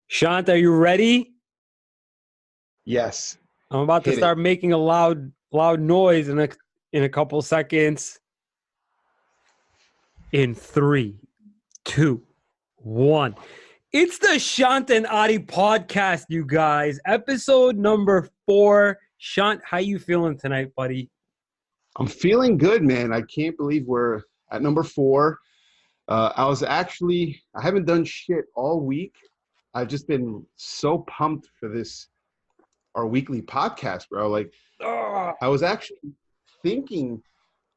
Shant, are you ready? Yes, I'm about to hit it. start making a loud noise in a couple seconds. In three, two, one. It's the Shant and Ari podcast, you guys. Episode number 4. Shant, how you feeling tonight, buddy? I'm feeling good, man. I can't believe we're at number 4. I haven't done shit all week. I've just been so pumped for our weekly podcast, bro. Like, Ah, I was actually thinking,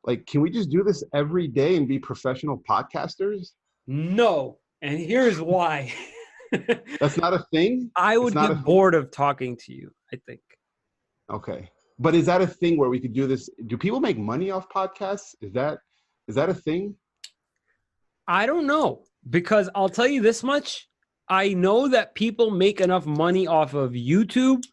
like, can we just do this every day and be professional podcasters? no, and here's why. That's not a thing. I It's would not a get thing. bored of talking to you, I think. Okay. But is that a thing where we could do this? Do people make money off podcasts? Is that a thing? I don't know because I'll tell you this much. I know that people make enough money off of YouTube,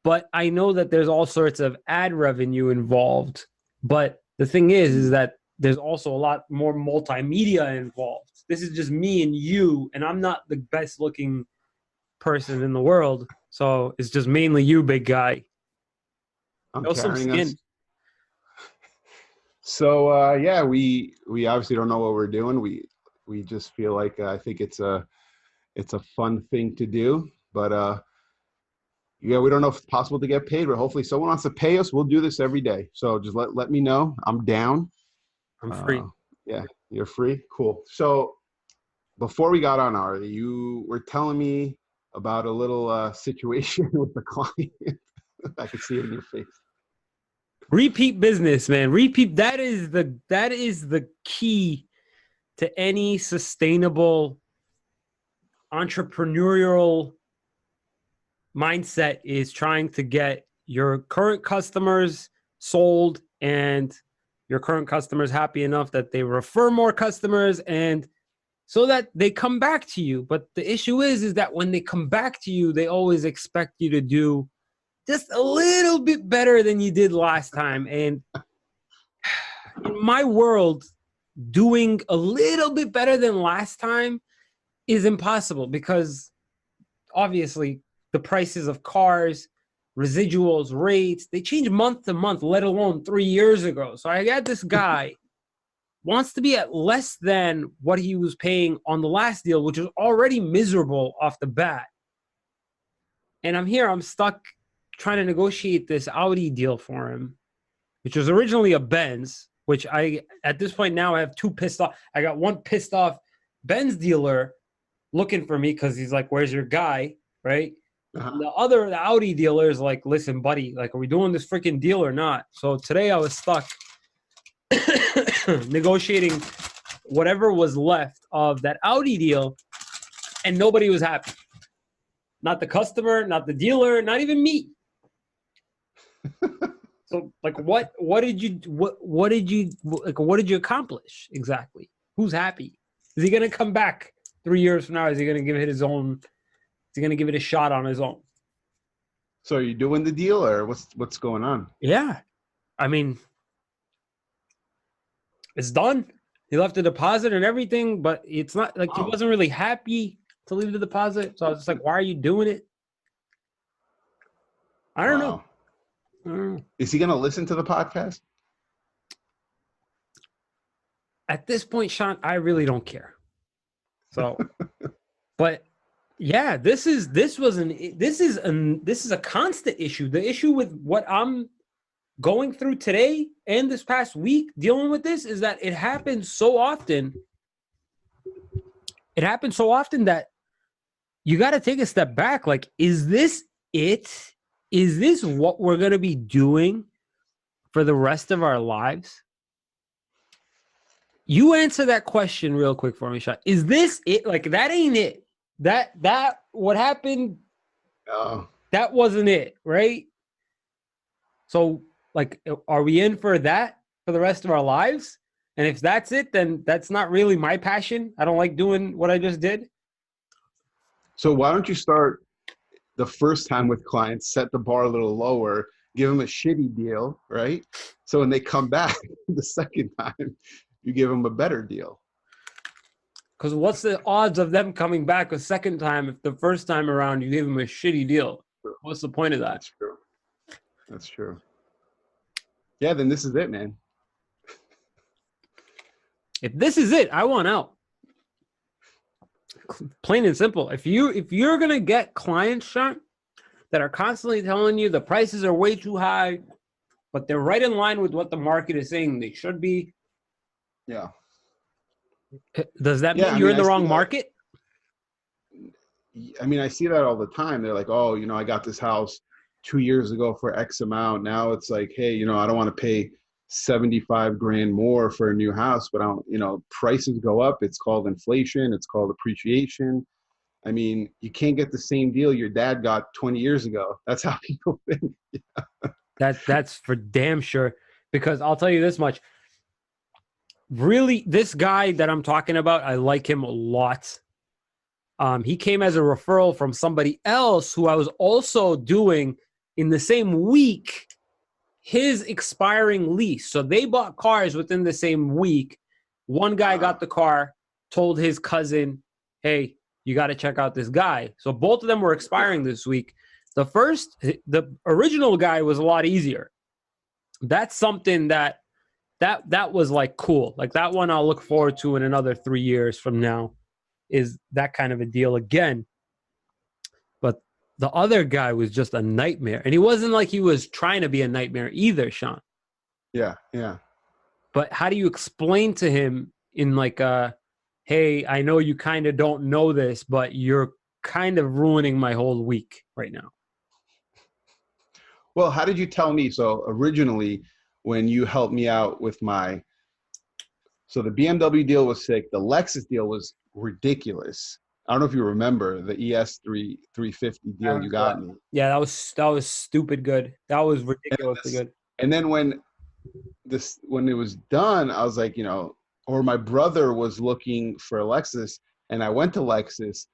but I know that there's all sorts of ad revenue involved. But the thing is that there's also a lot more multimedia involved. This is just me and you, and I'm not the best looking person in the world. So it's just mainly you, big guy. I'm Show some carrying us. skin. So yeah, we obviously don't know what we're doing. We just feel like I think it's a fun thing to do, but yeah, we don't know if it's possible to get paid, but hopefully someone wants to pay us. We'll do this every day. So just let me know. I'm down. I'm Uh, free. yeah, you're free. Cool. So before we got on, Ari, you were telling me about a little situation with the client. I could see it in your face. Repeat business, man. Repeat. That is the key to any sustainable entrepreneurial mindset is trying to get your current customers sold and your current customers happy enough that they refer more customers and so that they come back to you. But the issue is that when they come back to you, they always expect you to do just a little bit better than you did last time. And in my world, doing a little bit better than last time is impossible because obviously the prices of cars, residuals, rates, they change month to month, let alone 3 years ago. So I got this guy wants to be at less than what he was paying on the last deal, which was already miserable off the bat. And I'm stuck trying to negotiate this Audi deal for him, which was originally a Benz, which at this point now I have two pissed off. I got one pissed off Benz dealer looking for me because he's like, where's your guy? Right. Uh-huh. The Audi dealer is like, listen, buddy, like, are we doing this freaking deal or not? So today I was stuck negotiating whatever was left of that Audi deal, and nobody was happy. Not the customer, not the dealer, not even me. So, like, what did you accomplish exactly? Who's happy? Is he gonna come back 3 years from now? Is he gonna give it his own? Is he gonna give it a shot on his own? So are you doing the deal, or what's going on? Yeah, I mean, it's done. He left the deposit and everything, but it's not like he Oh, wasn't really happy to leave the deposit. So I was just like, why are you doing it? I don't know. wow. I don't know. Is he gonna listen to the podcast? At this point, Sean, I really don't care. So, but yeah, this is a constant issue. The issue with what I'm going through today and this past week dealing with this is that it happens so often. It happens so often that you got to take a step back. Like, is this it? Is this what we're going to be doing for the rest of our lives? You answer that question real quick for me, Sean. Is this it? Like, that ain't it. That what happened, Oh, that wasn't it, right? So, like, are we in for that for the rest of our lives? And if that's it, then that's not really my passion. I don't like doing what I just did. so why don't you start the first time with clients, set the bar a little lower, give them a shitty deal, right? So when they come back the second time, you give them a better deal. Because what's the odds of them coming back a second time if the first time around you gave them a shitty deal? What's the point of that? That's true. That's true. Yeah, then this is it, man. If this is it, I want out. Plain and simple. If you're gonna get clients, Shant, that are constantly telling you the prices are way too high, but they're right in line with what the market is saying they should be. Yeah. Does that mean you're in the wrong market? I mean, I see that all the time. They're like, oh, I got this house 2 years ago for X amount. Now it's like, hey, I don't want to pay 75 grand more for a new house, but I don't, prices go up. It's called inflation. It's called appreciation. I mean, you can't get the same deal your dad got 20 years ago. That's how people think. That's for damn sure. Because I'll tell you this much. Really, this guy that I'm talking about, I like him a lot. He came as a referral from somebody else who I was also doing in the same week his expiring lease. So they bought cars within the same week. One guy got the car, told his cousin, hey, you got to check out this guy. So both of them were expiring this week. The original guy was a lot easier. That's something that was like cool. Like that one I'll look forward to in another 3 years from now, is that kind of a deal again. But the other guy was just a nightmare. And he wasn't like he was trying to be a nightmare either, Sean. Yeah, yeah. But how do you explain to him in like hey, I know you kind of don't know this, but you're kind of ruining my whole week right now. Well, how did you tell me? So originally, when you helped me out with so the BMW deal was sick. The Lexus deal was ridiculous. I don't know if you remember the ES3 350 deal you got me. Yeah, that was stupid good. That was ridiculously good. And then when it was done, I was like, or my brother was looking for a Lexus, and I went to Lexus.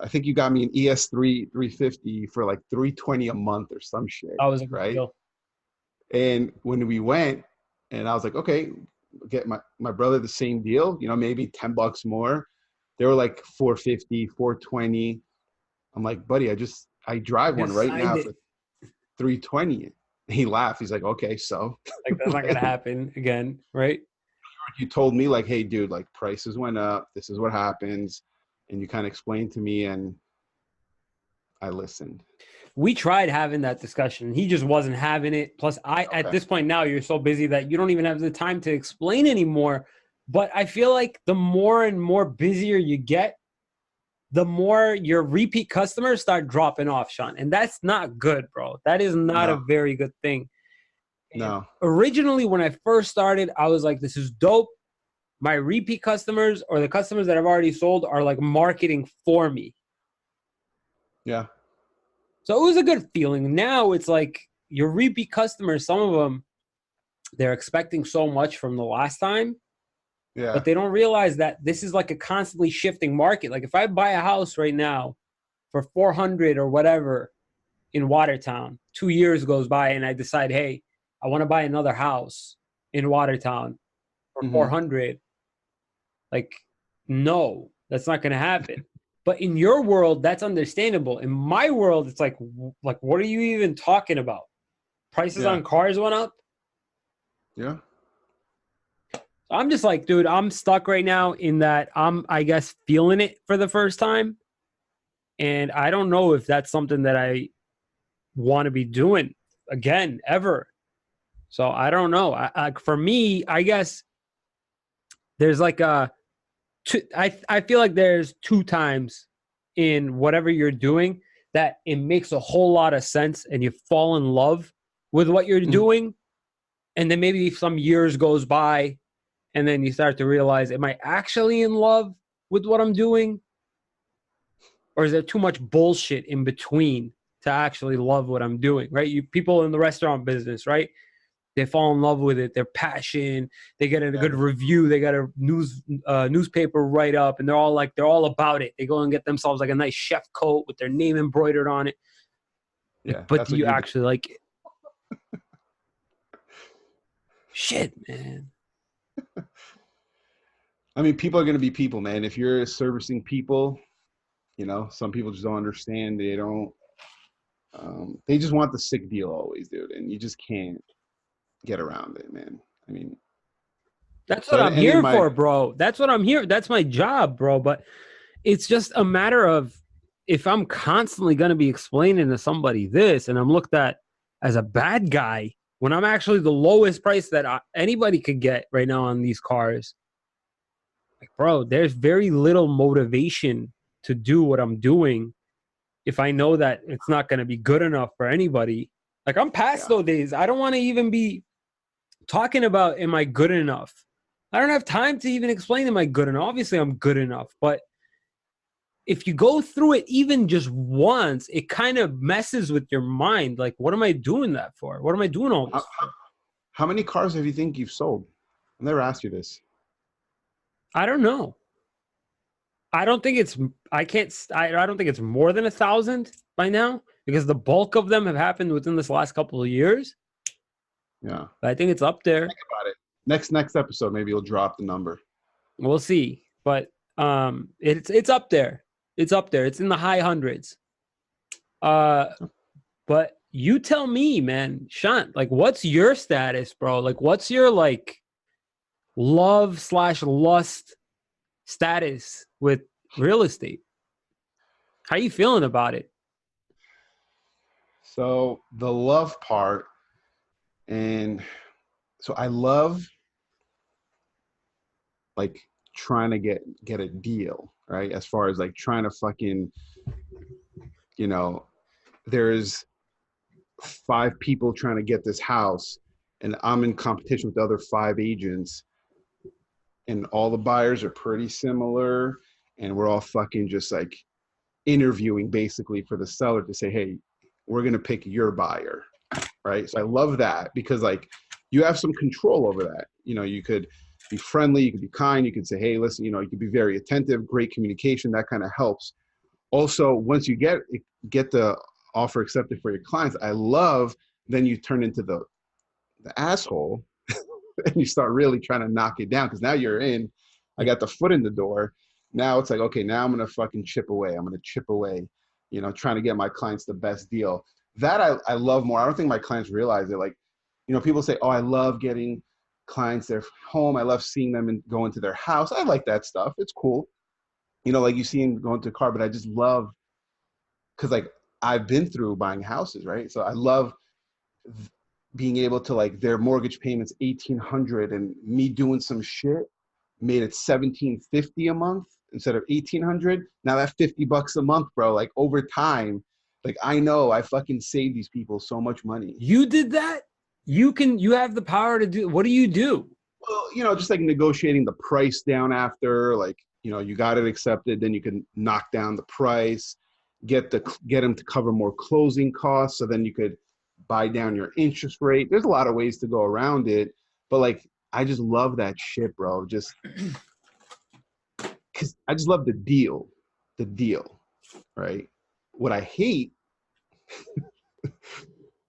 I think you got me an ES3 350 for like $320 a month or some shit. That was a good right deal. And when we went, and I was like, okay, get my brother the same deal, maybe $10 more. They were like 450, 420. I'm like, buddy, I drive one right now for 320. He laughed. He's like, okay, so like that's not gonna happen again, right? You told me like, hey, dude, like prices went up. This is what happens, and you kind of explained to me, and I listened. We tried having that discussion. He just wasn't having it. Plus, at this point now, you're so busy that you don't even have the time to explain anymore. But I feel like the more and more busier you get, the more your repeat customers start dropping off, Sean. And that's not good, bro. That is not a very good thing. No. Originally, when I first started, I was like, this is dope. My repeat customers or the customers that I've already sold are like marketing for me. Yeah. So it was a good feeling. Now it's like your repeat customers, some of them, they're expecting so much from the last time. Yeah. But they don't realize that this is like a constantly shifting market. Like if I buy a house right now for 400 or whatever in Watertown, 2 years goes by and I decide, hey, I want to buy another house in Watertown for 400. Like, no, that's not going to happen. But in your world, that's understandable. In my world, it's like, what are you even talking about? Prices on cars went up? Yeah. I'm just like, dude, I'm stuck right now in that I'm, I guess, feeling it for the first time. And I don't know if that's something that I want to be doing again, ever. So I don't know. For me, I guess there's like I feel like there's 2 times in whatever you're doing that it makes a whole lot of sense and you fall in love with what you're doing. And then maybe some years goes by and then you start to realize, am I actually in love with what I'm doing? Or is there too much bullshit in between to actually love what I'm doing, right? You people in the restaurant business, right? They fall in love with it. Their passion. They get a good review. They got a newspaper write up, and they're all about it. They go and get themselves like a nice chef coat with their name embroidered on it. Yeah, but do you actually like it? Shit, man. I mean, people are going to be people, man. If you're servicing people, you know, some people just don't understand. They don't. They just want the sick deal always, dude, and you just can't get around it, man. I mean, That's so what I'm any of here my, for, bro. That's what I'm here. That's my job, bro. But it's just a matter of if I'm constantly going to be explaining to somebody this and I'm looked at as a bad guy when I'm actually the lowest price that anybody could get right now on these cars. Like, bro, there's very little motivation to do what I'm doing if I know that it's not going to be good enough for anybody. Like, I'm past yeah, those days. I don't want to even be talking about, am I good enough? I don't have time to even explain, am I good enough? Obviously, I'm good enough. But if you go through it even just once, it kind of messes with your mind. Like, what am I doing that for? What am I doing all how, this for? how many cars have you think you've sold? I never asked you this. I don't know. I don't think it's, I can't, I don't think it's more than 1,000 by now because the bulk of them have happened within this last couple of years. Yeah, But I think it's up there. think about it. Next episode, maybe you'll drop the number. We'll see. But it's up there. It's up there. It's in the high hundreds. Uh, but you tell me, man, Shant, like, what's your status, bro? Like, what's your like love/lust status with real estate? How you feeling about it? So the love part, and so I love like trying to get a deal, right? As far as like trying to fucking, you know, there's 5 people trying to get this house, and I'm in competition with the other 5 agents, and all the buyers are pretty similar, and we're all fucking just like interviewing basically for the seller to say, hey, we're gonna pick your buyer, right? So I love that because like you have some control over that. You know, you could be friendly, you could be kind, you could say, hey, listen, you know, you could be very attentive, great communication, that kind of helps. Also, once you get the offer accepted for your clients, I love then you turn into the asshole and you start really trying to knock it down because now you're in. I got the foot in the door. Now it's like, okay, now I'm gonna fucking chip away. I'm gonna chip away, you know, trying to get my clients the best deal. That I love more. I don't think my clients realize it. Like, you know, people say, oh, I love getting clients their home. I love seeing them and go into their house. I like that stuff. It's cool. You know, like you see them go into a car, but I just love because like I've been through buying houses, right? So I love being able to like their mortgage payments 1,800 and me doing some shit made it 1,750 a month instead of 1,800. Now that $50 a month, bro, like over time, like I know I fucking saved these people so much money. You did that? You have the power to do. What do you do? Well, you know, just like negotiating the price down after, like, you know, you got it accepted, then you can knock down the price, get them to cover more closing costs, so then you could buy down your interest rate. There's a lot of ways to go around it, but like I just love that shit, bro. Just because I just love the deal, right? What I hate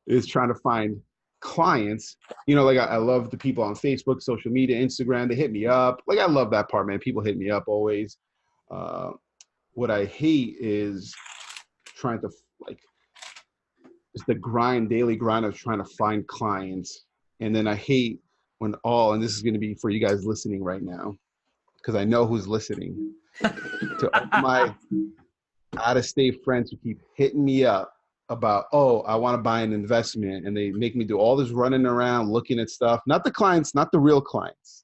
is trying to find clients. You know, like I love the people on Facebook, social media, Instagram. They hit me up. Like I love that part, man. People hit me up always. Uh, what I hate is trying to like it's the daily grind of trying to find clients. And then I hate when and this is going to be for you guys listening right now, because I know who's listening, to all my out of state friends who keep hitting me up about, oh, I want to buy an investment. And they make me do all this running around, looking at stuff, not the clients, not the real clients,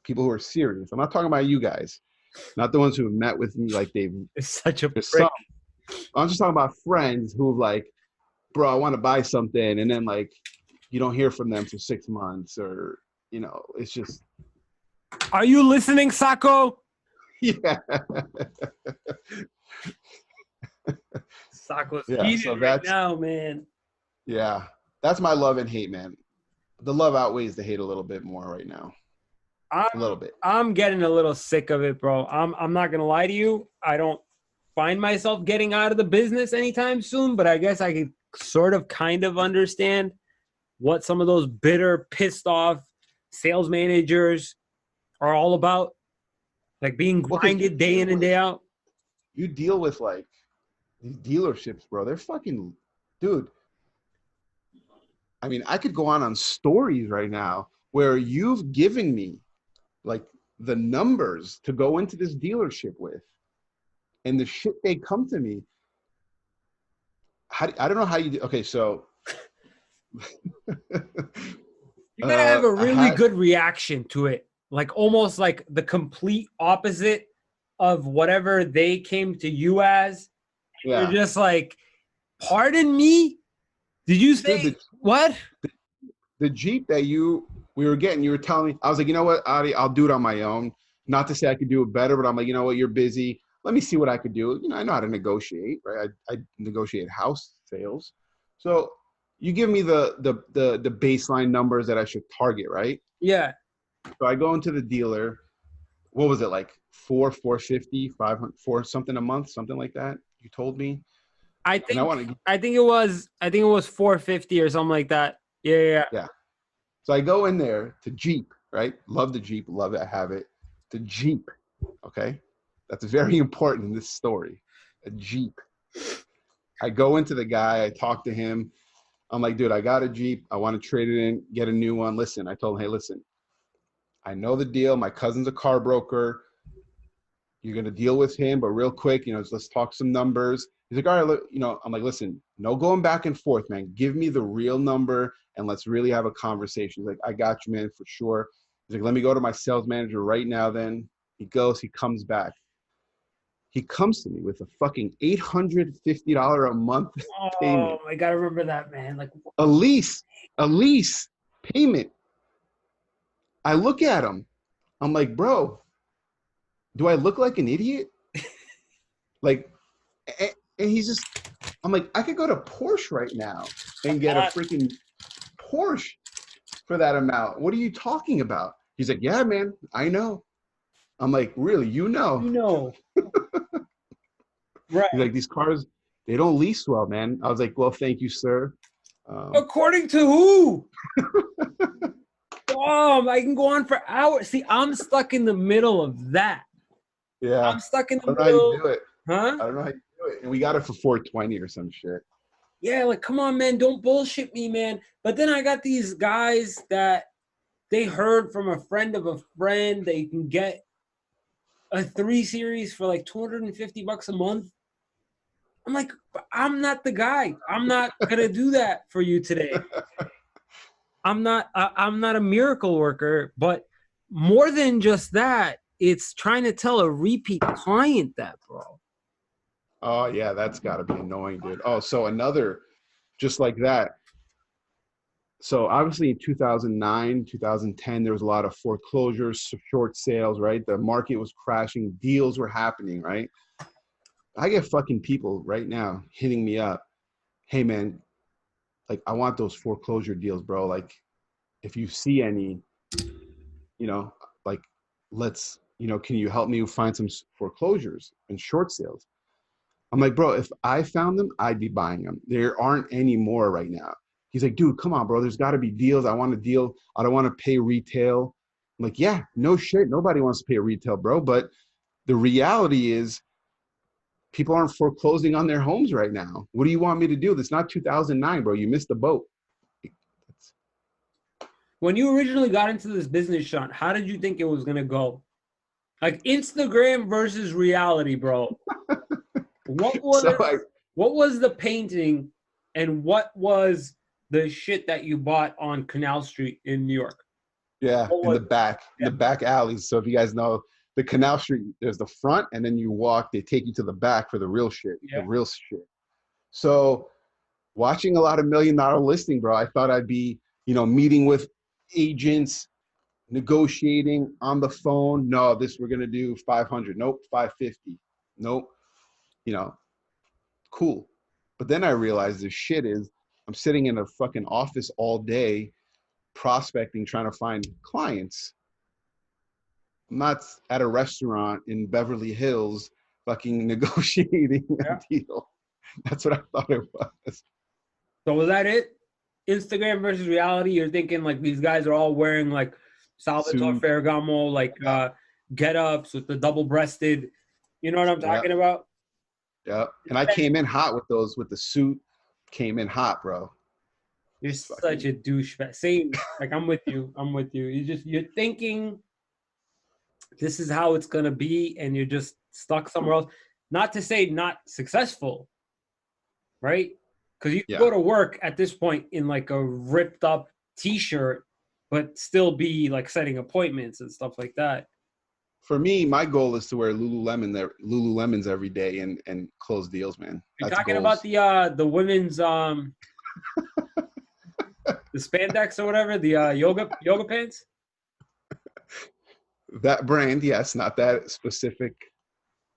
people who are serious. I'm not talking about you guys, not the ones who have met with me. Like It's such a there's prick. some, I'm just talking about friends who like, bro, I want to buy something. And then like, you don't hear from them for 6 months or, you know, it's just. Are you listening, Sako? Yeah. Sako's Yeah. heated So right now, man. yeah, that's my love and hate, man. The love outweighs the hate a little bit more right now. A little bit. I'm getting a little sick of it, bro. I'm not gonna lie to you. I don't find myself getting out of the business anytime soon, but I guess I could sort of kind of understand what some of those bitter, pissed off sales managers are all about. Like being Well, 'cause grinded day in and day out. you deal with like these dealerships, bro. They're fucking, dude. I mean, I could go on stories right now where you've given me like the numbers to go into this dealership with, and the shit they come to me. I don't know how you do. Okay, so You gotta have a I really had good reaction to it. Like almost like the complete opposite of whatever they came to you as. You're yeah, just like, pardon me? Did you dude. say what? The Jeep that we were getting, you were telling me, I was like, you know what, Adi, I'll do it on my own. Not to say I could do it better, but I'm like, you know what, you're busy. Let me see what I could do. You know, I know how to negotiate, right? I negotiate house sales. So you give me the baseline numbers that I should target, right? Yeah. So I go into the dealer. What was it like? 450, 500, 4 something a month, something like that. You told me, I and I think want to, I think it was 450 or something like that. Yeah, yeah. yeah. So I go in there to Jeep, right? Love the Jeep, love it, I have it. The Jeep, okay? That's very important in this story. A Jeep. I go into the guy, I talk to him. I'm like, dude, I got a Jeep. I want to trade it in, get a new one. Listen, I told him, hey, listen, I know the deal. My cousin's a car broker. You're going to deal with him, but real quick, let's talk some numbers. He's like, all right, look, I'm like, listen, no going back and forth, man. Give me the real number and let's really have a conversation. He's like, I got you, man, for sure. He's like, let me go to my sales manager right now then. He goes, he comes back. He comes to me with a fucking $850 a month Oh, payment. I gotta remember that, man. Like, A lease payment. I look at him. I'm like, bro, do I look like an idiot? Like, and he's just, I'm like, I could go to Porsche right now and get a freaking Porsche for that amount. What are you talking about? He's like, yeah, man, I know. I'm like, really? You know? Right. He's like, these cars, they don't lease well, man. I was like, well, thank you, sir. According to who? I can go on for hours. See, I'm stuck in the middle of that. Yeah. I'm stuck in I the don't know how you middle. do it. Huh? I don't know how you do it. And we got it for 420 or some shit. Yeah, like, come on, man. Don't bullshit me, man. But then I got these guys that they heard from a friend of a friend they can get a 3 Series for like $250 a month. I'm like, I'm not the guy. I'm not gonna do that for you today. I'm not a miracle worker, but more than just that, it's trying to tell a repeat client that, bro. Oh, yeah, that's got to be annoying, dude. Oh, so another, just like that. So obviously in 2009, 2010, there was a lot of foreclosures, short sales, right? The market was crashing, deals were happening, right? I get fucking people right now hitting me up. Hey, man, like I want those foreclosure deals, bro. Like if you see any, you know, like let's, can you help me find some foreclosures and short sales? I'm like, bro, if I found them, I'd be buying them. There aren't any more right now. He's like, dude, come on, bro. There's got to be deals. I want a deal. I don't want to pay retail. I'm like, yeah, no shit. Nobody wants to pay retail, bro. But the reality is people aren't foreclosing on their homes right now. What do you want me to do? That's not 2009, bro. You missed the boat. When you originally got into this business, Sean, how did you think it was gonna go? Like Instagram versus reality, bro. What was the painting and what was the shit that you bought on Canal Street in New York? Yeah, in the back alleys. So if you guys know the Canal Street, there's the front, and then you walk. They take you to the back for the real shit. Yeah. The real shit. So watching a lot of $1 million listing, bro, I thought I'd be, meeting with agents, negotiating on the phone. No, we're gonna do 500. Nope, 550. Nope. Cool. But then I realized the shit is I'm sitting in a fucking office all day prospecting, trying to find clients. I'm not at a restaurant in Beverly Hills fucking negotiating a deal. That's what I thought it was. So was that it? Instagram versus reality? You're thinking like these guys are all wearing like Salvatore Ferragamo, like get-ups with the double-breasted. You know what I'm Yeah, talking about? yeah. And I came in hot with those, with the suit. Came in hot, bro. You're It's such fucking a douchebag. Same. Like I'm with you. I'm with you. You're thinking this is how it's gonna be, and you're just stuck somewhere else. Not to say not successful, right? Because you can yeah. go to work at this point in like a ripped up t-shirt, but still be like setting appointments and stuff like that. For me, my goal is to wear Lululemons every day and close deals, man. You're That's talking about goals. the women's the spandex or whatever, the yoga pants. That brand, yes, not that specific.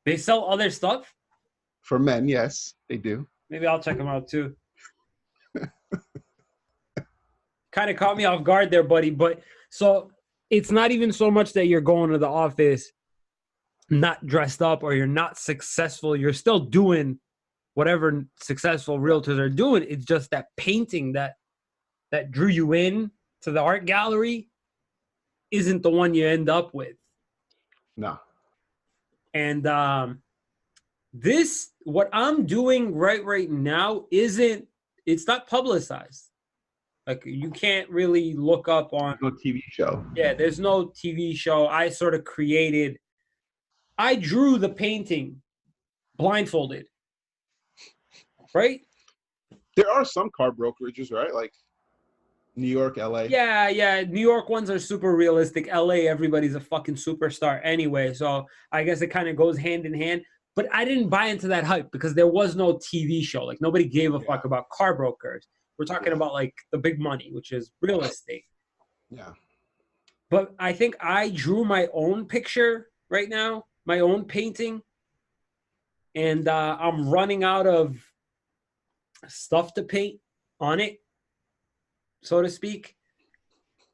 They sell other stuff. For men, yes, they do. Maybe I'll check them out too. Kind of caught me off guard there, buddy. But so it's not even so much that you're going to the office not dressed up or you're not successful. You're still doing whatever successful realtors are doing. It's just that painting that drew you in to the art gallery isn't the one you end up with. No. And this, what I'm doing right now, it's not publicized. Like you can't really look up on. No TV show. Yeah, there's no TV show. I sort of created. I drew the painting blindfolded, right? There are some car brokerages, right? Like New York, LA. Yeah. New York ones are super realistic. LA, everybody's a fucking superstar anyway. So I guess it kind of goes hand in hand. But I didn't buy into that hype because there was no TV show. Like nobody gave a fuck about car brokers. We're talking about like the big money, which is real estate. Yeah. But I think I drew my own picture right now, my own painting. And I'm running out of stuff to paint on it, so to speak.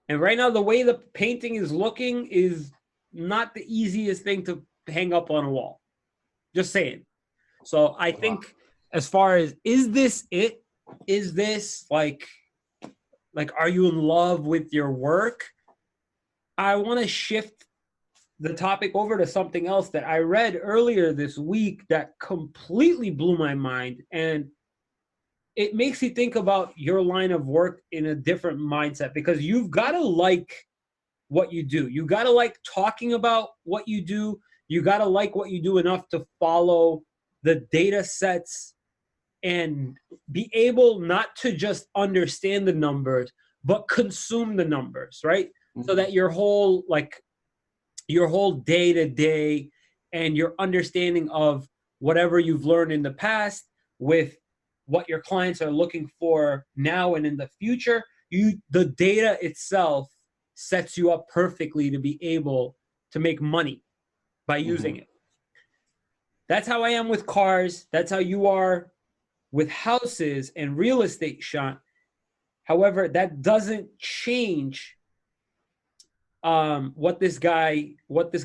And right now, the way the painting is looking is not the easiest thing to hang up on a wall. Just saying. So I think as far as, is this it? Is this like, are you in love with your work? I want to shift the topic over to something else that I read earlier this week that completely blew my mind. And it makes you think about your line of work in a different mindset, because you've got to like what you do. You got to like talking about what you do. You got to like what you do enough to follow the data sets and be able not to just understand the numbers, but consume the numbers, right? Mm-hmm. So that your whole day to day and your understanding of whatever you've learned in the past with what your clients are looking for now and in the future, the data itself sets you up perfectly to be able to make money by using it. That's how I am with cars. That's how you are with houses and real estate, Shant. However, that doesn't change what this guy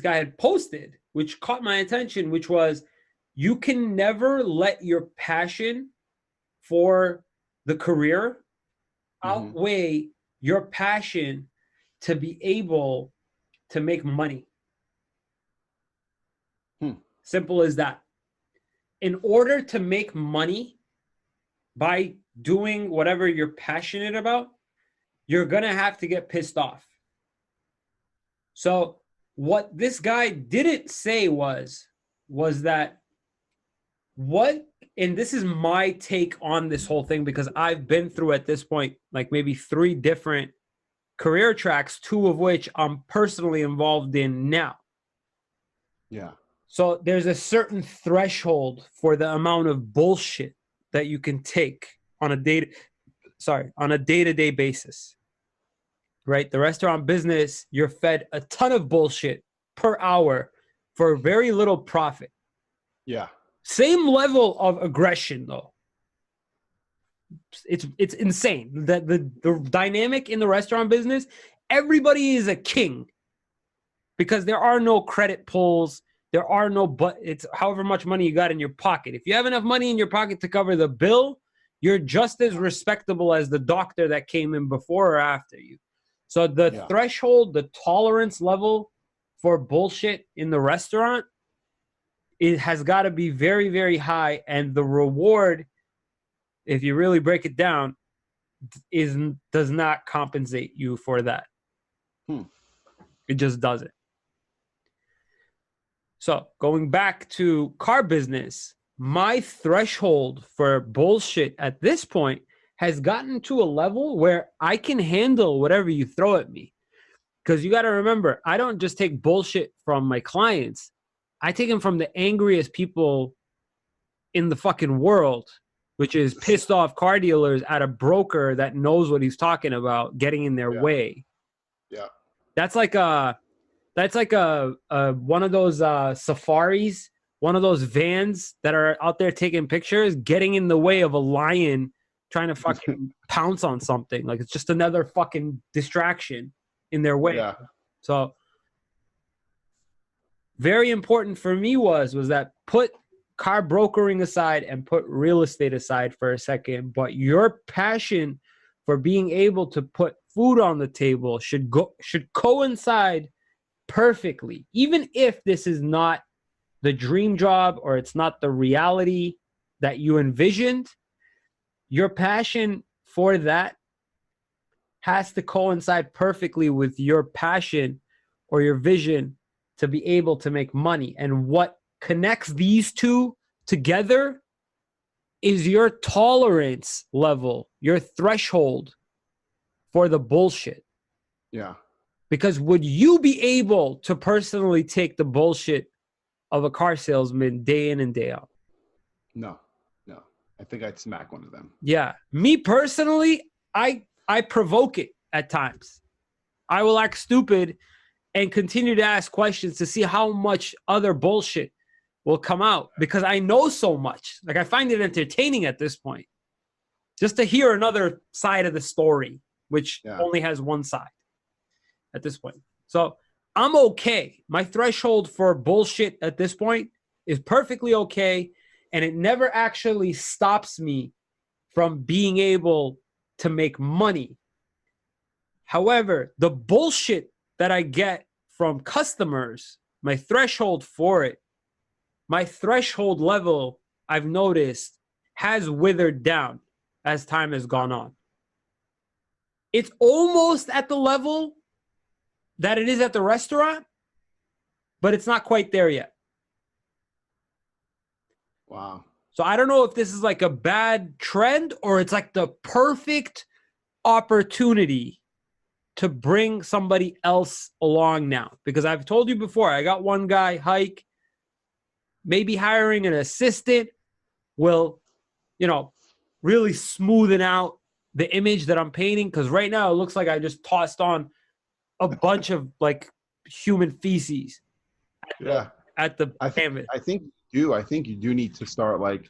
had posted, which caught my attention, which was, you can never let your passion for the career outweigh your passion to be able to make money. Simple as that. In order to make money by doing whatever you're passionate about, you're going to have to get pissed off. So what this guy didn't say was that and this is my take on this whole thing, because I've been through at this point, like maybe 3 different career tracks, 2 of which I'm personally involved in now. Yeah. So there's a certain threshold for the amount of bullshit that you can take on a day-to-day basis, right? The restaurant business, you're fed a ton of bullshit per hour for very little profit. Yeah. Same level of aggression, though. It's insane. That the dynamic in the restaurant business, everybody is a king because there are no credit pulls. There are no, but it's however much money you got in your pocket. If you have enough money in your pocket to cover the bill, you're just as respectable as the doctor that came in before or after you. So the threshold, the tolerance level for bullshit in the restaurant, it has got to be very, very high. And the reward, if you really break it down, does not compensate you for that. It just doesn't. So going back to car business, my threshold for bullshit at this point has gotten to a level where I can handle whatever you throw at me. Because you got to remember, I don't just take bullshit from my clients. I take them from the angriest people in the fucking world, which is pissed off car dealers at a broker that knows what he's talking about getting in their way. Yeah. That's like a one of those safaris, one of those vans that are out there taking pictures, getting in the way of a lion trying to fucking pounce on something. Like it's just another fucking distraction in their way. Yeah. So very important for me was that put car brokering aside and put real estate aside for a second, but your passion for being able to put food on the table should coincide perfectly. Even if this is not the dream job or it's not the reality that you envisioned, your passion for that has to coincide perfectly with your passion or your vision to be able to make money. And what connects these two together is your tolerance level, your threshold for the bullshit. Yeah. Because would you be able to personally take the bullshit of a car salesman day in and day out? No. I think I'd smack one of them. Yeah. Me personally, I provoke it at times. I will act stupid and continue to ask questions to see how much other bullshit will come out because I know so much. Like I find it entertaining at this point just to hear another side of the story, which only has one side at this point. So I'm okay. My threshold for bullshit at this point is perfectly okay. And it never actually stops me from being able to make money. However, the bullshit that I get from customers, my threshold for it, my threshold level, I've noticed, has withered down as time has gone on. It's almost at the level that it is at the restaurant, but it's not quite there yet. Wow. So I don't know if this is like a bad trend or it's like the perfect opportunity to bring somebody else along now. Because I've told you before, I got one guy, Hike, maybe hiring an assistant will, really smoothen out the image that I'm painting. Because right now it looks like I just tossed on a bunch of like human feces at the canvas. I think you do need to start like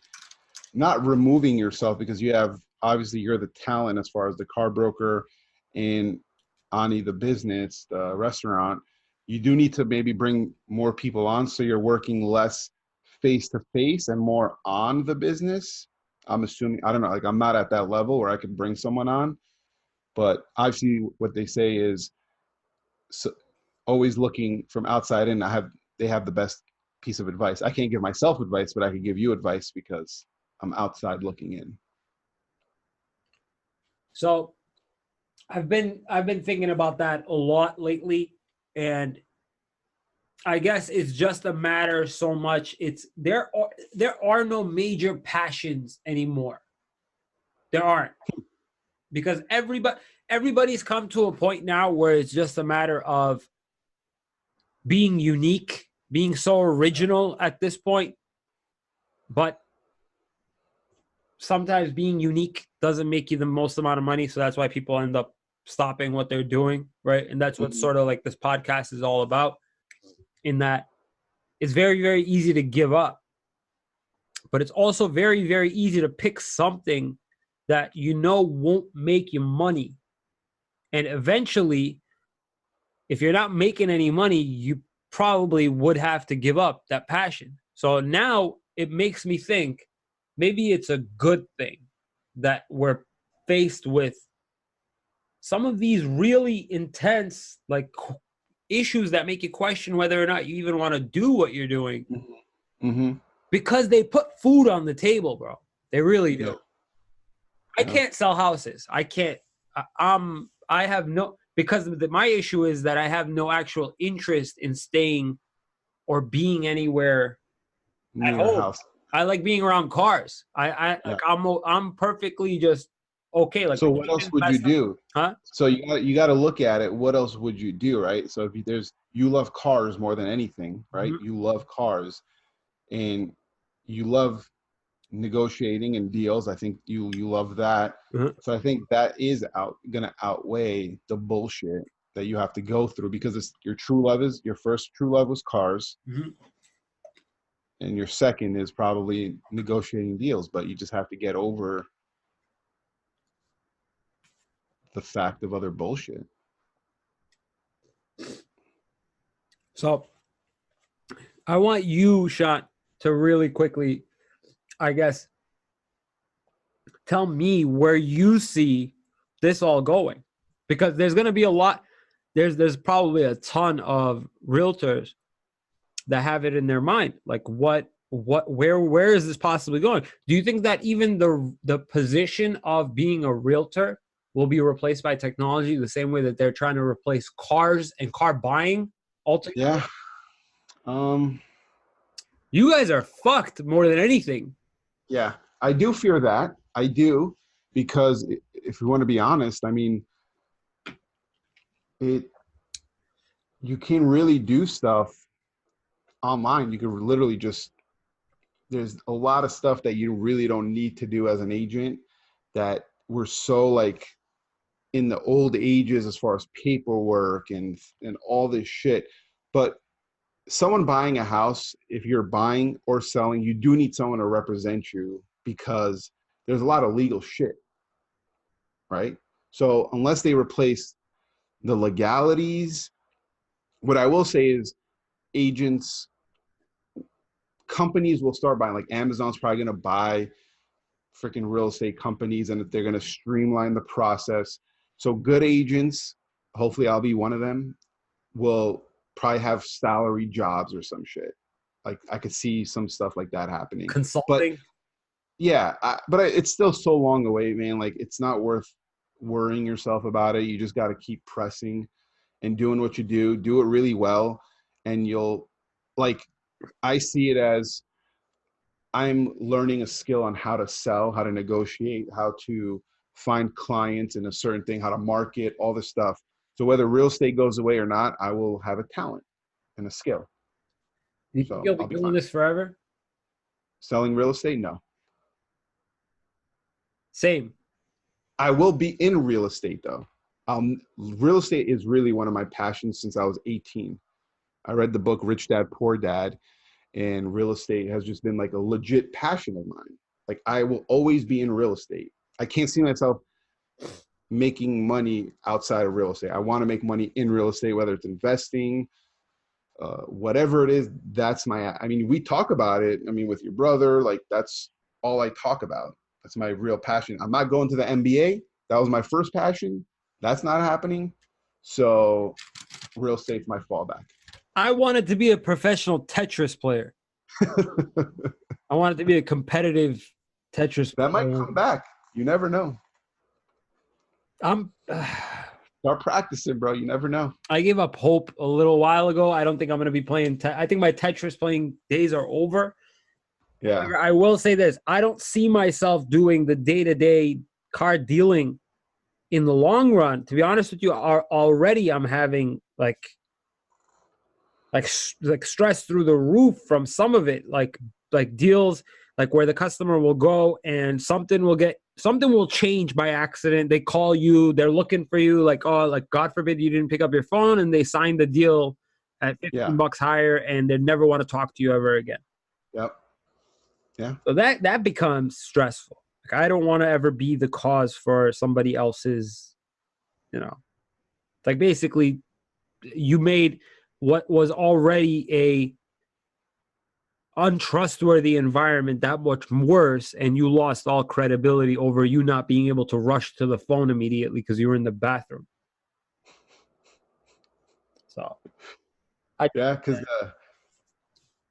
not removing yourself because you're the talent as far as the car broker and Ani the business, the restaurant. You do need to maybe bring more people on so you're working less face to face and more on the business. I'm assuming, I don't know, like I'm not at that level where I could bring someone on, but obviously what they say is always looking from outside in. They have the best piece of advice. I can't give myself advice, but I can give you advice because I'm outside looking in. So I've been thinking about that a lot lately, and I guess it's just a matter so much. There are no major passions anymore. There aren't, because everybody's come to a point now where it's just a matter of being unique, being so original at this point. But sometimes being unique doesn't make you the most amount of money, so that's why people end up stopping what they're doing, right? And that's what sort of like this podcast is all about, in that it's very, very easy to give up, but it's also very, very easy to pick something that won't make you money. And eventually, if you're not making any money, you probably would have to give up that passion. So now it makes me think maybe it's a good thing that we're faced with some of these really intense, like issues that make you question whether or not you even want to do what you're doing Mm-hmm. because they put food on the table, bro. They really do. Yeah. I Yeah. can't sell houses. I can't. I have no, because my issue is that I have no actual interest in staying or being anywhere at Near a home. house. I like being around cars. Yeah. Like I'm perfectly just okay. Like So what else vacation's would you best time- do? Huh? So you got to look at it. What else would you do, right? So if you love cars more than anything, right? Mhm. You love cars, and you love negotiating and deals. I think you love that. Mhm. So I think that is gonna outweigh the bullshit that you have to go through, because it's your first true love was cars, Mhm. and your second is probably negotiating deals. But you just have to get over the fact of other bullshit. So I want you, Shant, to really quickly, I guess, tell me where you see this all going, because there's going to be a lot. There's probably a ton of realtors that have it in their mind, like where is this possibly going? Do you think that even the position of being a realtor will be replaced by technology the same way that they're trying to replace cars and car buying altogether? Yeah. Um. You guys are fucked more than anything. Yeah. I do fear that. I do, because if you want to be honest, I mean, it you can really do stuff online. You can literally just there's a lot of stuff that you really don't need to do as an agent, that we're so like in the old ages as far as paperwork and all this shit. But someone buying a house, if you're buying or selling, you do need someone to represent you, because there's a lot of legal shit, right? So unless they replace the legalities, what I will say is agents, companies will start buying, like Amazon's probably going to buy freaking real estate companies, and they're going to streamline the process. So good agents, hopefully I'll be one of them, will probably have salary jobs or some shit. Like I could see some stuff like that happening. But Consulting. yeah, it's still so long away, man. Like it's not worth worrying yourself about it. You just got to keep pressing and doing what you do it really well, and you'll, like, I see it as I'm learning a skill on how to sell, how to negotiate, how to find clients in a certain thing, how to market, all this stuff. So whether real estate goes away or not, I will have a talent and a skill. Do you think So you'll be I'll be doing fine. this forever? Selling real estate? No. Same. I will be in real estate though. Real estate is really one of my passions since I was 18. I read the book Rich Dad Poor Dad, and real estate has just been like a legit passion of mine. Like I will always be in real estate. I can't see myself making money outside of real estate. I want to make money in real estate, whether it's investing, whatever it is. That's I mean, we talk about it. I mean, with your brother, like that's all I talk about. That's my real passion. I'm not going to the NBA. That was my first passion. That's not happening. So real estate's my fallback. I wanted to be a professional Tetris player. I wanted to be a competitive Tetris That might player. come back. You never know. I'm Start practicing, bro. You never know. I gave up hope a little while ago. I don't think I'm going to be playing. I think my Tetris playing days are over. Yeah. However, I will say this: I don't see myself doing the day-to-day card dealing in the long run. To be honest with you, already I'm having like stress through the roof from some of it, like deals like where the customer will go and something will change by accident. They call you, they're looking for you, like, oh, like God forbid you didn't pick up your phone, and they signed the deal at 15 Yeah. bucks higher, and they never want to talk to you ever again. Yep. Yeah. So that becomes stressful. Like I don't want to ever be the cause for somebody else's, like basically you made what was already a untrustworthy environment that much worse, and you lost all credibility over you not being able to rush to the phone immediately because you were in the bathroom. So I Yeah, because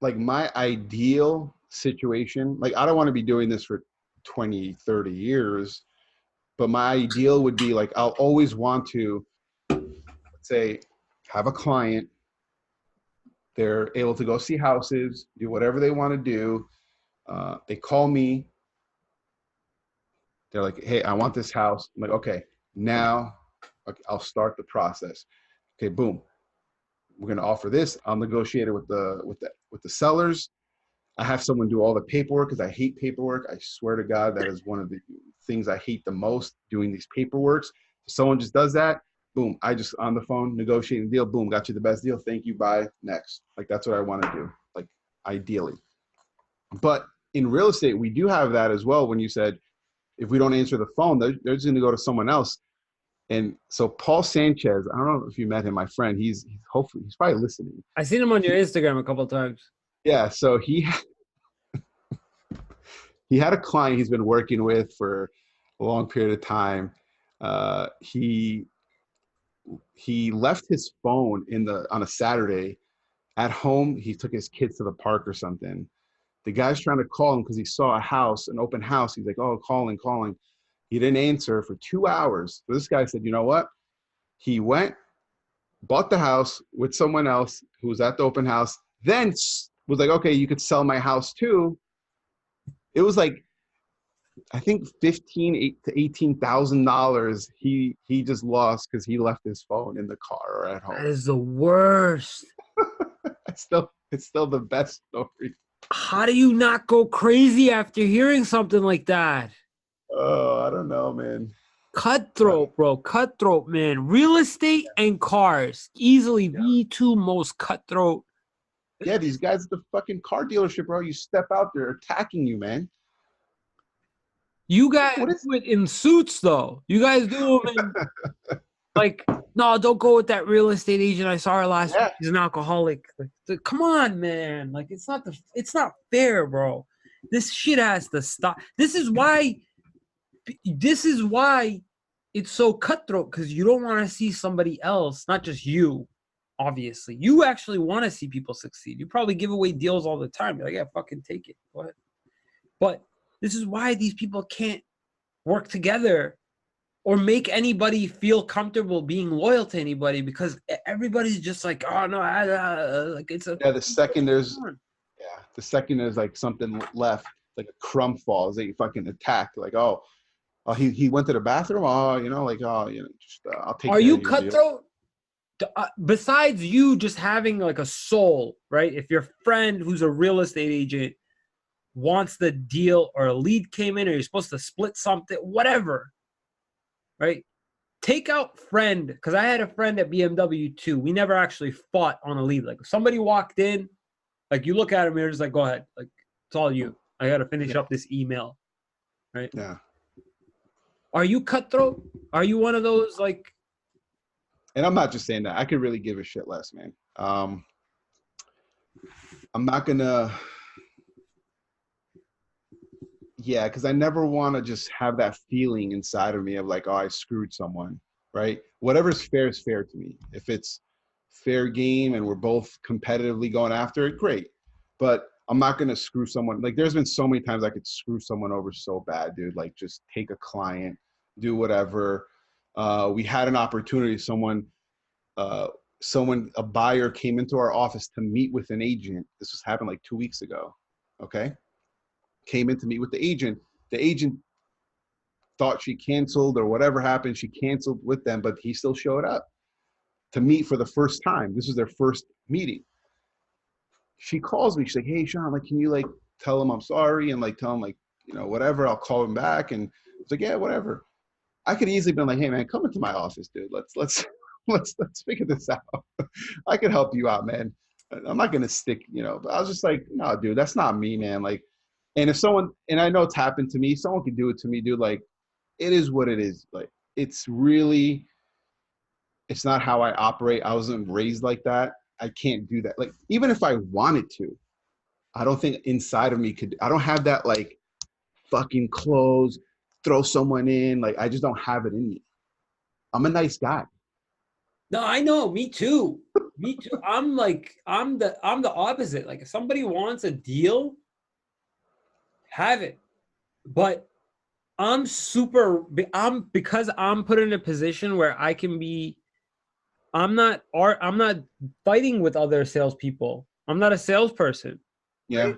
like my ideal situation, like I don't want to be doing this for 20, 30 years, but my ideal would be like I'll always want to, let's say, have a client. They're able to go see houses, do whatever they want to do. They call me. They're like, "Hey, I want this house." I'm like, "Okay, now okay, I'll start the process." Okay, boom. We're going to offer this. I'll negotiate it with the sellers. I have someone do all the paperwork because I hate paperwork. I swear to God, that is one of the things I hate the most, doing these paperworks. If someone just does that, boom, I just on the phone, negotiating deal, boom, got you the best deal. Thank you, bye, next. Like that's what I want to do, like ideally. But in real estate, we do have that as well. When you said, if we don't answer the phone, they're just going to go to someone else. And so Paul Sanchez, I don't know if you met him, my friend. He's hopefully he's probably listening. I seen him on your Instagram a couple of times. Yeah, so he had a client he's been working with for a long period of time. He left his phone on a Saturday at home. He took his kids to the park or something. The guy's trying to call him because he saw a house, an open house. He's like, "Oh, calling." He didn't answer for 2 hours. So this guy said, "You know what?" He went, bought the house with someone else who was at the open house. Then was like, "Okay, you could sell my house too." It was like I think $15,000 to $18,000 he just lost because he left his phone in the car or at That home. is the worst. It's still the best story. How do you not go crazy after hearing something like that? Oh, I don't know, man. Cutthroat, bro. Cutthroat, man. Real estate and cars. Easily Yeah, the two most cutthroat. yeah. These guys at the fucking car dealership, bro. You step out, they're attacking you, man. You guys What is? do it in suits, though. You guys do them in, like, no, don't go with that real estate agent I saw her last week. Yeah, He's an alcoholic. Like, come on, man. Like, it's not fair, bro. This shit has to stop. This is why it's so cutthroat, because you don't want to see somebody else, not just you, obviously. You actually want to see people succeed. You probably give away deals all the time. You're like, yeah, fucking take it. Go ahead. But this is why these people can't work together or make anybody feel comfortable being loyal to anybody, because everybody's just like, oh no, like it's a yeah. The second there's like something left, like a crumb falls, they fucking attack. Like, oh, he went to the bathroom. Oh, like, oh, just I'll take Are care you of your deal. cutthroat? Besides you just having like a soul, right? If your friend who's a real estate agent wants the deal, or a lead came in, or you're supposed to split something, whatever, right? Take out friend, because I had a friend at BMW too. We never actually fought on a lead. Like if somebody walked in, like you look at him, you're just like, go ahead. Like it's all you. I got to finish Yeah, up this email, right? yeah. Are you cutthroat? Are you one of those like, And I'm not just saying that. I could really give a shit less, man. I'm not gonna. Yeah, because I never want to just have that feeling inside of me of like, oh, I screwed someone, right? Whatever's fair is fair to me. If it's fair game and we're both competitively going after it, great. But I'm not gonna screw someone. Like, there's been so many times I could screw someone over so bad, dude. Like, just take a client, do whatever. We had an opportunity. Uh, a buyer came into our office to meet with an agent. This was happened like 2 weeks ago. Okay, came in to meet with the agent. The agent thought she canceled or whatever happened. She canceled with them, but he still showed up to meet for the first time. This was their first meeting. She calls me. She's like, "Hey, Sean, like, can you like tell him I'm sorry and like tell him like whatever. I'll call him back." And I was like, "Yeah, whatever." I could easily been like, "Hey, man, come into my office, dude. Let's let's figure this out. I could help you out, man. I'm not gonna stick. But I was just like, no, dude, that's not me, man. Like, and if someone, and I know it's happened to me, someone could do it to me, dude. Like, it is what it is. Like, it's not how I operate. I wasn't raised like that. I can't do that. Like, even if I wanted to, I don't think inside of me could. I don't have that like fucking close, throw someone in. Like, I just don't have it in me. I'm a nice guy. no, I know, me too. Me too. I'm the opposite. Like if somebody wants a deal, have it. But because I'm put in a position where I can be. I'm not fighting with other salespeople. I'm not a salesperson, Yeah. right?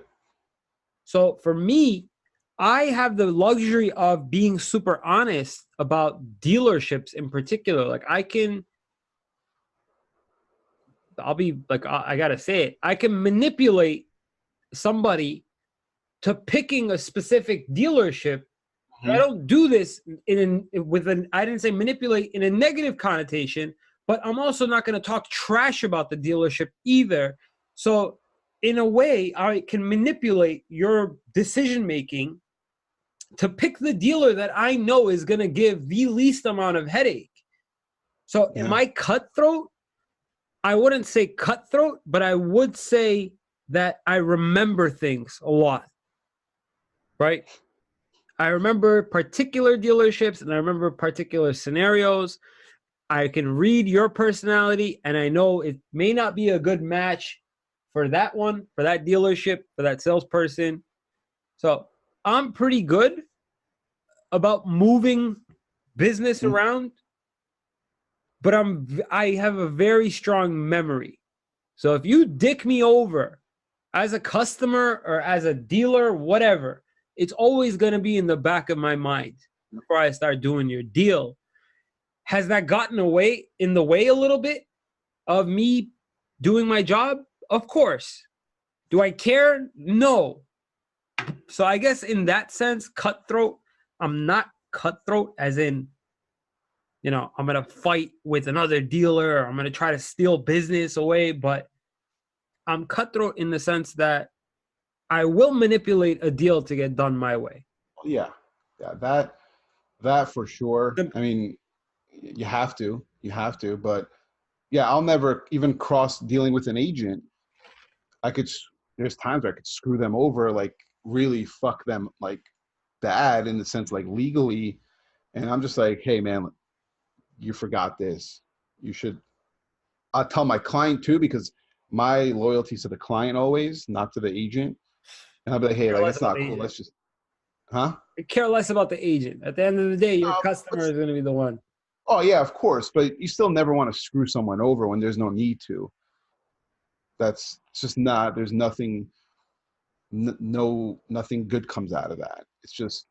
So for me, I have the luxury of being super honest about dealerships in particular. Like I'll be like, I gotta say it. I can manipulate somebody to picking a specific dealership. I Mhm. don't do this I didn't say manipulate in a negative connotation, but I'm also not going to talk trash about the dealership either. So in a way, I can manipulate your decision making to pick the dealer that I know is going to give the least amount of headache. So am Yeah. I cutthroat? I wouldn't say cutthroat, but I would say that I remember things a lot, right? I remember particular dealerships and I remember particular scenarios. I can read your personality and I know it may not be a good match for that one, for that dealership, for that salesperson. So I'm pretty good about moving business Mhm. around, but I have a very strong memory. So if you dick me over as a customer or as a dealer, whatever, it's always going to be in the back of my mind before I start doing your deal. Has that gotten away in the way a little bit of me doing my job? Of course. Do I care? No. So I guess in that sense, cutthroat, I'm not cutthroat as in, I'm going to fight with another dealer or I'm going to try to steal business away, but I'm cutthroat in the sense that I will manipulate a deal to get done my way. Yeah. Yeah. That for sure. I mean, you have to, but yeah, I'll never even cross dealing with an agent. I could, there's times where I could screw them over, like really fuck them like bad in the sense like legally. And I'm just like, hey man, you forgot this. You should, I'll tell my client too, because my loyalty is to the client always, not to the agent. And I'll be like, I hey, care like, less it's about not the cool. agent. Let's just, huh? I care less about the agent. At the end of the day, your customer Let's, is going to be the one. oh yeah, of course. But you still never want to screw someone over when there's no need to. That's it's just not, there's nothing, nothing good comes out of that. It's just,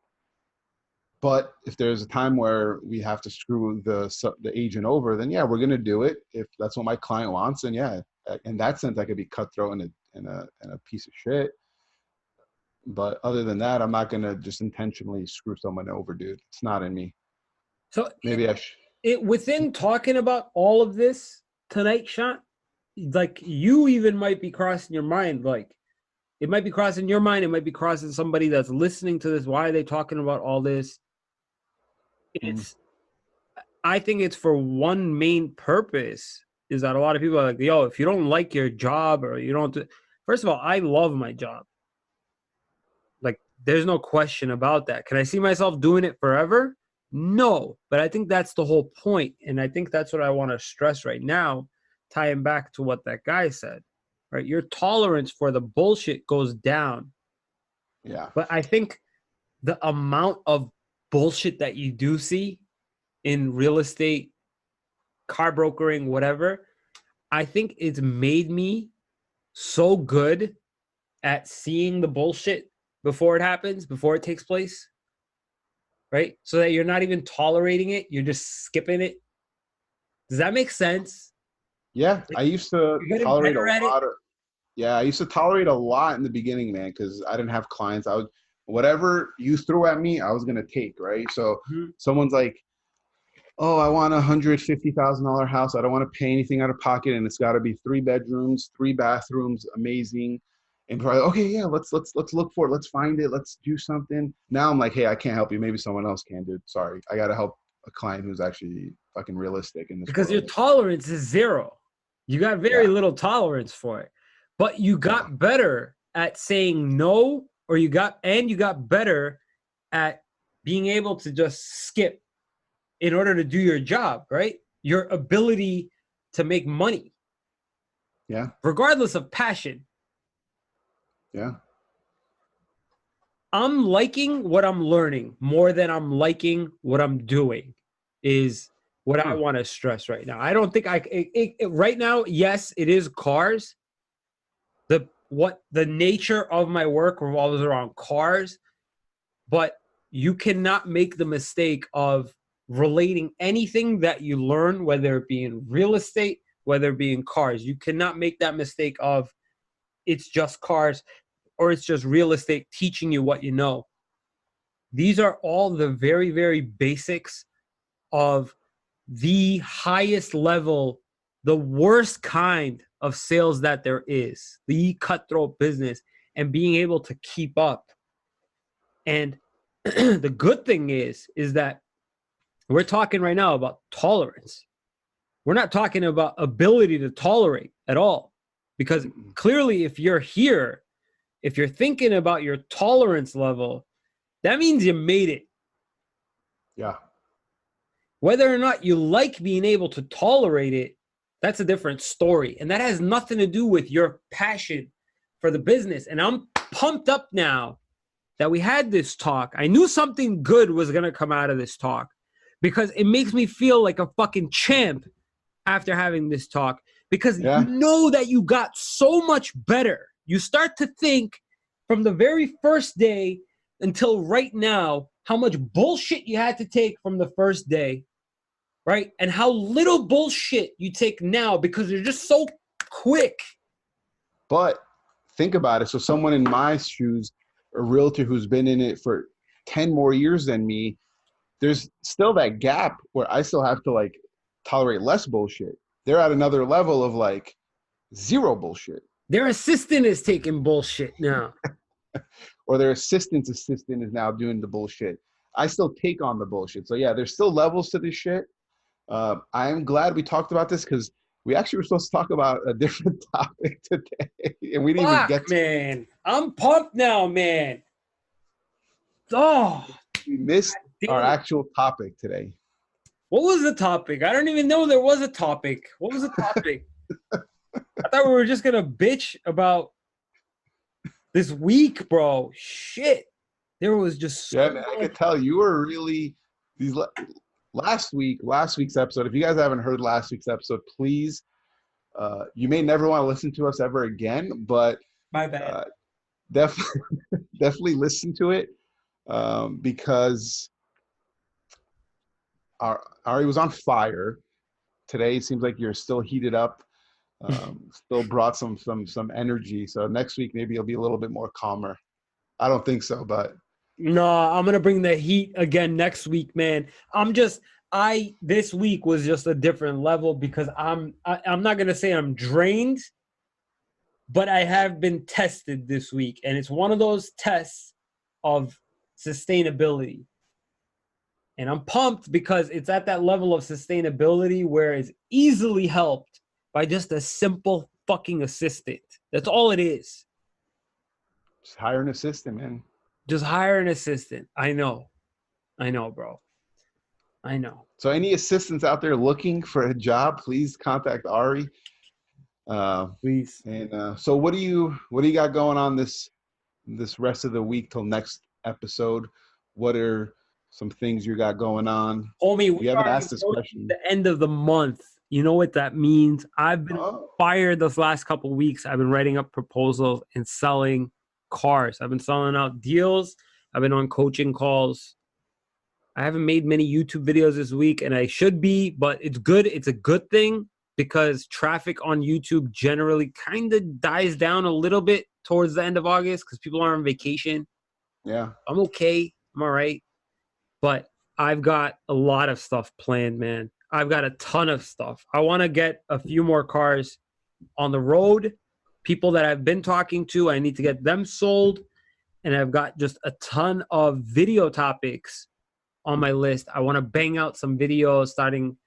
but if there's a time where we have to screw the agent over, then yeah, we're gonna do it. If that's what my client wants, and yeah, in that sense, I could be cutthroat and a piece of shit. But other than that, I'm not gonna just intentionally screw someone over, dude. It's not in me. So Maybe I should. within talking about all of this tonight, Shant, like you even might be crossing your mind. Like it might be crossing your mind. It might be crossing somebody that's listening to this. Why are they talking about all this? Mm, It's I think it's for one main purpose is that a lot of people are like, yo, if you don't like your job or you don't do, first of all, I love my job. Like there's no question about that. Can I see myself doing it forever? No, but I think that's the whole point. And I think that's what I want to stress right now, tying back to what that guy said, right? Your tolerance for the bullshit goes down. yeah, But I think the amount of bullshit that you do see in real estate, car brokering, whatever, I think it's made me so good at seeing the bullshit before it happens, before it takes place, right? So that you're not even tolerating it, you're just skipping it. Does that make sense? yeah. Like, I used to you're getting tolerate a better at it. lot of. Yeah, I used to tolerate a lot in the beginning, man, because I didn't have clients. I would whatever you threw at me, I was gonna take, right? So Mhm. someone's like, oh, I want $150,000 house. I don't want to pay anything out of pocket, and it's got to be 3 bedrooms, 3 bathrooms, amazing. And probably, okay, yeah, let's look for it. Let's find it. Let's do something. Now I'm like, hey, I can't help you. Maybe someone else can, dude. Sorry, I gotta help a client who's actually fucking realistic in this Because your world. tolerance is zero. You got very Yeah, little tolerance for it. But you yeah, got better at saying no, or you got better at being able to just skip in order to do your job, right? Your ability to make money. Yeah. regardless of passion. Yeah. I'm liking what I'm learning more than I'm liking what I'm doing is what I want to stress right now. I don't think right now, yes, it is cars. The nature of my work revolves around cars, but you cannot make the mistake of relating anything that you learn, whether it be in real estate, whether it be in cars. You cannot make that mistake of it's just cars or it's just real estate teaching you what you know. These are all the very, very basics of the highest level, the worst kind of sales that there is, the cutthroat business, and being able to keep up. And the good thing is that we're talking right now about tolerance. We're not talking about ability to tolerate at all. Because clearly, if you're here, if you're thinking about your tolerance level, that means you made it. Yeah. Whether or not you like being able to tolerate it, that's a different story. And that has nothing to do with your passion for the business. And I'm pumped up now that we had this talk. I knew something good was going to come out of this talk because it makes me feel like a fucking champ after having this talk because you know that you got so much better. You start to think from the very first day until right now how much bullshit you had to take from the first day, right? And how little bullshit you take now because you're just so quick. But think about it. So someone in my shoes, a realtor who's been in it for 10 more years than me, there's still that gap where I still have to like tolerate less bullshit. They're at another level of like zero bullshit. Their assistant is taking bullshit now. Or their assistant's assistant is now doing the bullshit. I still take on the bullshit. So yeah, there's still levels to this shit. I am glad we talked about this because we actually were supposed to talk about a different topic today, and we didn't even get to man. I'm pumped now, man. Oh, we missed our actual topic today. What was the topic? I don't even know there was a topic. What was the topic? I thought we were just gonna bitch about this week, bro. Shit. There was just so man, I could tell you were really these last week's episode. If you guys haven't heard last week's episode, please, you may never want to listen to us ever again, but my bad. Definitely listen to it because Ari was on fire today. It seems like you're still heated up, still brought some energy. So next week maybe you'll be a little bit more calmer. I don't think so, but no, I'm gonna bring the heat again next week, man. This week was just a different level because I'm not gonna say I'm drained, but I have been tested this week, and it's one of those tests of sustainability. And I'm pumped because it's at that level of sustainability where it's easily helped by just a simple fucking assistant. That's all it is. Just hire an assistant, man. Just hire an assistant. I know, bro. I know. So any assistants out there looking for a job, please contact Ari. Please. And so what do you got going on this rest of the week till next episode? What are some things you got going on? Homie, we haven't asked this question. The end of the month. You know what that means? I've been fired those last couple of weeks. I've been writing up proposals and selling cars. I've been selling out deals. I've been on coaching calls. I haven't made many YouTube videos this week, and I should be, but it's good. It's a good thing because traffic on YouTube generally kind of dies down a little bit towards the end of August because people are on vacation. Yeah. I'm okay. I'm all right. But I've got a lot of stuff planned, man. I've got a ton of stuff. I want to get a few more cars on the road. People that I've been talking to, I need to get them sold. And I've got just a ton of video topics on my list. I want to bang out some videos starting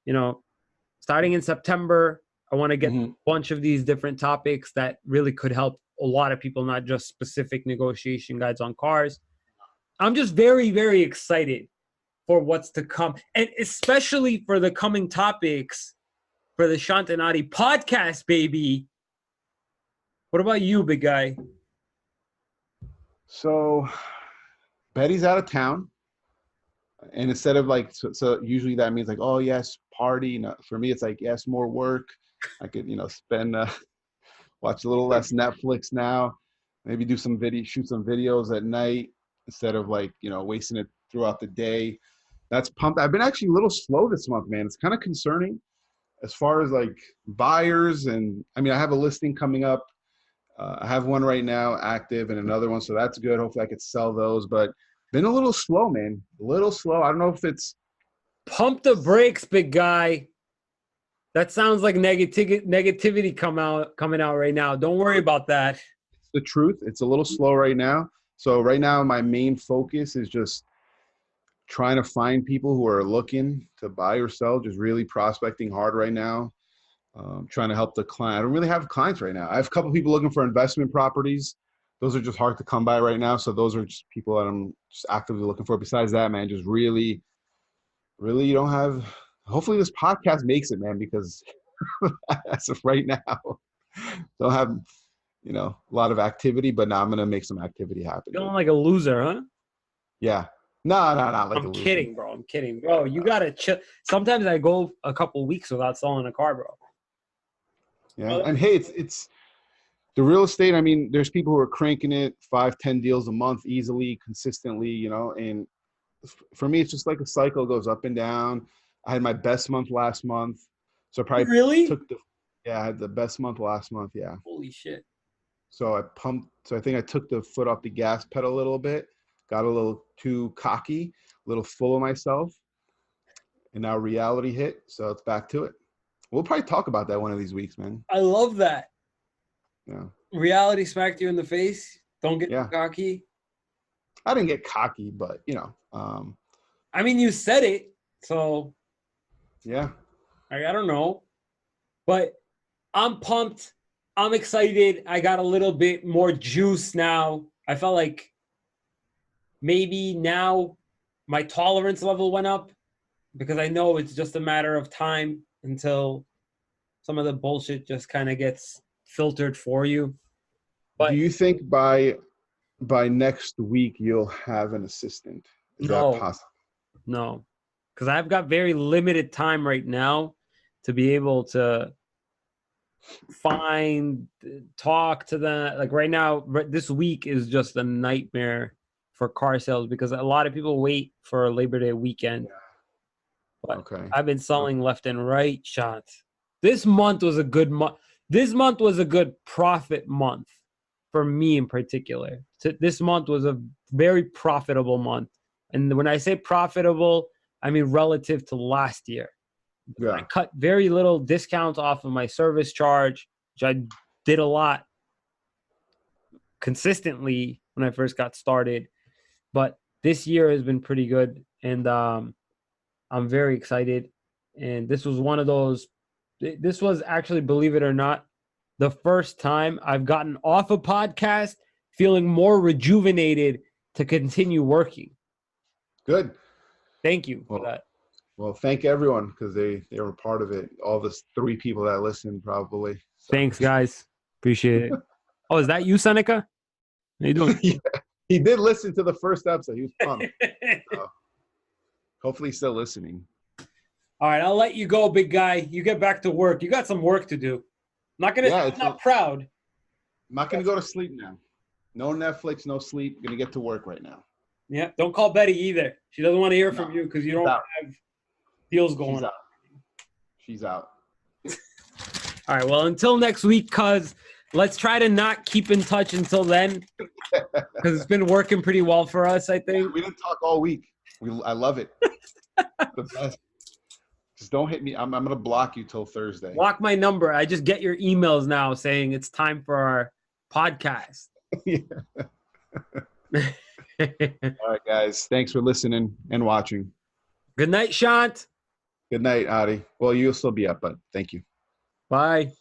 in September. I want to get a bunch of these different topics that really could help a lot of people, not just specific negotiation guides on cars. I'm just very, very excited for what's to come, and especially for the coming topics for the Shant and Ari podcast, baby. What about you, big guy? So Betty's out of town. And instead of like, so usually that means like, oh yes, party. No, for me, it's like, yes, more work. I could, spend, watch a little less Netflix now. Maybe do some shoot some videos at night instead of like, wasting it throughout the day. That's pumped. I've been actually a little slow this month, man. It's kind of concerning as far as like buyers. And I mean, I have a listing coming up. I have one right now active and another one. So that's good. Hopefully I could sell those, but been a little slow, man. A little slow. I don't know if it's pump the brakes, big guy. That sounds like negativity coming out right now. Don't worry about that. It's the truth. It's a little slow right now. So right now my main focus is just trying to find people who are looking to buy or sell, just really prospecting hard right now. Trying to help the client. I don't really have clients right now. I have a couple people looking for investment properties. Those are just hard to come by right now. So those are just people that I'm just actively looking for. Besides that, man, just really, really you don't have, hopefully this podcast makes it, man, because as of right now, don't have, a lot of activity, but now I'm going to make some activity happen. Feeling like a loser, huh? Yeah. No, not like I'm kidding, bro. I'm kidding. Bro, you got to chill. Sometimes I go a couple weeks without selling a car, bro. Yeah. And hey, it's the real estate. I mean, there's people who are cranking it 5-10 deals a month easily, consistently, and for me, it's just like a cycle. It goes up and down. I had my best month last month. So I probably really I had the best month last month. Yeah. Holy shit. So I think I took the foot off the gas pedal a little bit, got a little too cocky, a little full of myself. And now reality hit. So it's back to it. We'll probably talk about that one of these weeks, man. I love that. Yeah. Reality smacked you in the face. Don't get cocky. I didn't get cocky, but I mean, you said it, so yeah. I don't know, but I'm pumped. I'm excited. I got a little bit more juice now. I felt like maybe now my tolerance level went up because I know it's just a matter of time until some of the bullshit just kind of gets filtered for you. But do you think by next week you'll have an assistant? Is that possible? No, because I've got very limited time right now to be able to talk to them. Like right now, this week is just a nightmare for car sales because a lot of people wait for Labor Day weekend. Yeah. But okay. I've been selling left and right shots. This month was a good month. This month was a good profit month for me in particular. This month was a very profitable month. And when I say profitable, I mean relative to last year. Yeah. I cut very little discounts off of my service charge, which I did a lot consistently when I first got started. But this year has been pretty good. And I'm very excited. And this was one of those, this was actually, believe it or not, the first time I've gotten off a podcast feeling more rejuvenated to continue working. Good. Thank you for that. Well, thank everyone because they were part of it. All the 3 people that listened probably. So. Thanks, guys. Appreciate it. Oh, is that you, Seneca? How you doing? Yeah, he did listen to the first episode. He was pumped. Hopefully he's still listening. All right, I'll let you go, big guy. You get back to work. You got some work to do. I'm not proud. I'm not going to go to sleep now. No Netflix, no sleep. I'm going to get to work right now. Yeah, don't call Betty either. She doesn't want to hear from you because you don't have deals going on. She's out. All right, well, until next week, cuz let's try to not keep in touch until then because it's been working pretty well for us, I think. Yeah, we didn't talk all week. I love it. The best. Just don't hit me. I'm going to block you till Thursday. Block my number. I just get your emails now saying it's time for our podcast. All right, guys. Thanks for listening and watching. Good night, Shant. Good night, Adi. Well, you'll still be up, but thank you. Bye.